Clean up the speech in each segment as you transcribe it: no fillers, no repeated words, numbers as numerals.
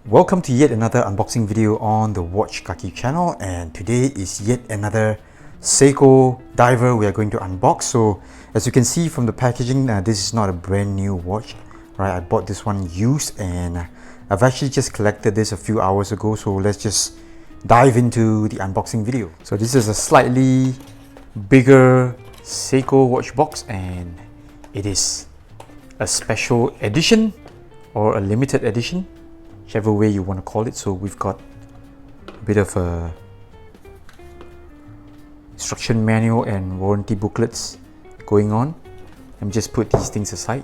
Welcome to yet another unboxing video on the Watch Kaki channel, and today is yet another Seiko diver we are going to unbox. So as you can see from the packaging, this is not a brand new watch, right? I bought this one used and I've actually just collected this a few hours ago, so let's just dive into the unboxing video. So this is a slightly bigger Seiko watch box, and it is a special edition or a limited edition, whichever way you want to call it. So we've got a bit of a instruction manual and warranty booklets going on. Let me just put these things aside.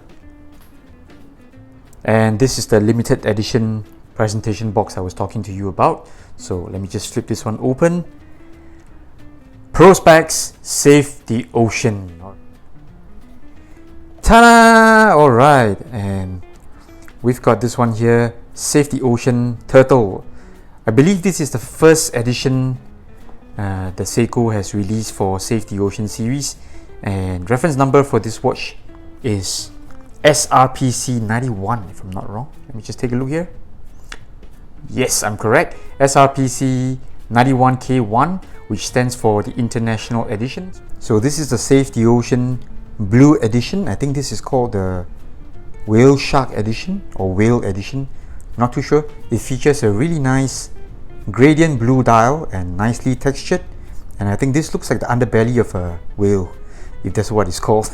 And this is the limited edition presentation box I was talking to you about. So let me just flip this one open. Pro Specs, Save the Ocean. Ta-da! Alright, and we've got this one here, Save the Ocean Turtle. I believe this is the first edition that Seiko has released for Save the Ocean series, and reference number for this watch is SRPC91, if I'm not wrong. Let me just take a look here. Yes, I'm correct. SRPC91K1, which stands for the International Edition. So this is the Save the Ocean Blue Edition. I think this is called the Whale Shark Edition or Whale Edition. Not too sure. It features a really nice gradient blue dial and nicely textured, and I think this looks like the underbelly of a whale, if that's what it's called.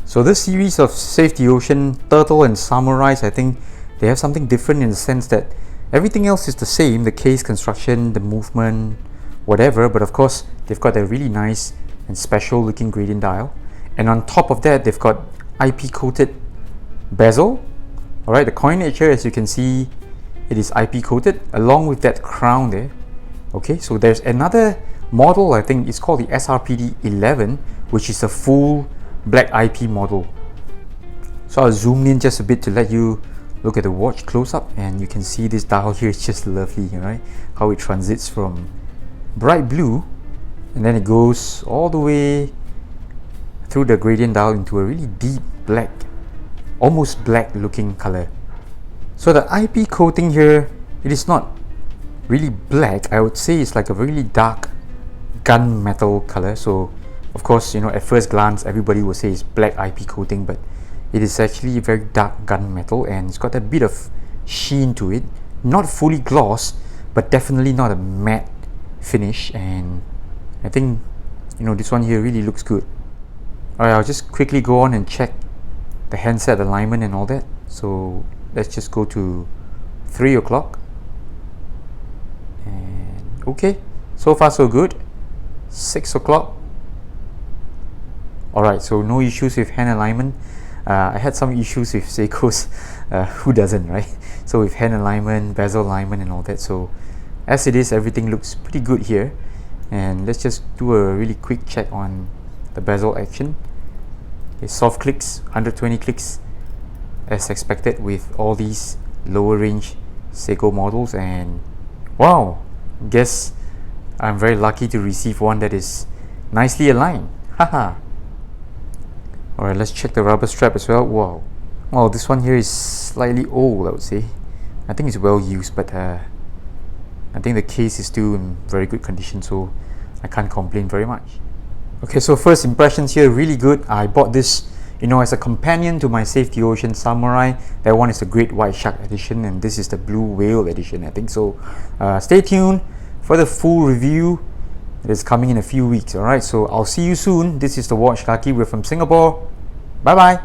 So this series of Save the Ocean Turtle and Samurais, I think they have something different in the sense that everything else is the same, the case construction, the movement, whatever, but of course they've got a really nice and special looking gradient dial, and on top of that they've got IP coated bezel. Alright, the coinage here, as you can see, it is IP coated along with that crown there. Okay, so there's another model, I think it's called the SRPD11, which is a full black IP model. So I'll zoom in just a bit to let you look at the watch close up, and you can see this dial here is just lovely, right? How it transits from bright blue and then it goes all the way through the gradient dial into a really deep black, almost black looking color. So the IP coating here, it is not really black. I would say it's like a really dark gunmetal color. So of course, you know, at first glance everybody will say it's black IP coating, but it is actually very dark gunmetal, and it's got a bit of sheen to it. Not fully gloss, but definitely not a matte finish, and I think, you know, this one here really looks good. Alright, I'll just quickly go on and check the handset alignment and all that. So let's just go to 3 o'clock, and okay, so far so good. 6 o'clock. Alright, so no issues with hand alignment. I had some issues with Seiko's, who doesn't, right? So with hand alignment, bezel alignment and all that. So as it is, everything looks pretty good here. And let's just do a really quick check on the bezel action. It's soft clicks, 120 clicks as expected with all these lower range Seiko models, and wow, guess I'm very lucky to receive one that is nicely aligned. Haha. Alright, let's check the rubber strap as well. Wow. Well, this one here is slightly old, I would say. I think it's well used, but I think the case is still in very good condition, so I can't complain very much. Okay, so first impressions here, really good. I bought this, you know, as a companion to my Save the Ocean Samurai. That one is the Great White Shark Edition, and this is the Blue Whale Edition, I think. So stay tuned for the full review. It is coming in a few weeks. Alright, so I'll see you soon. This is the Watch Kaki. We're from Singapore. Bye bye.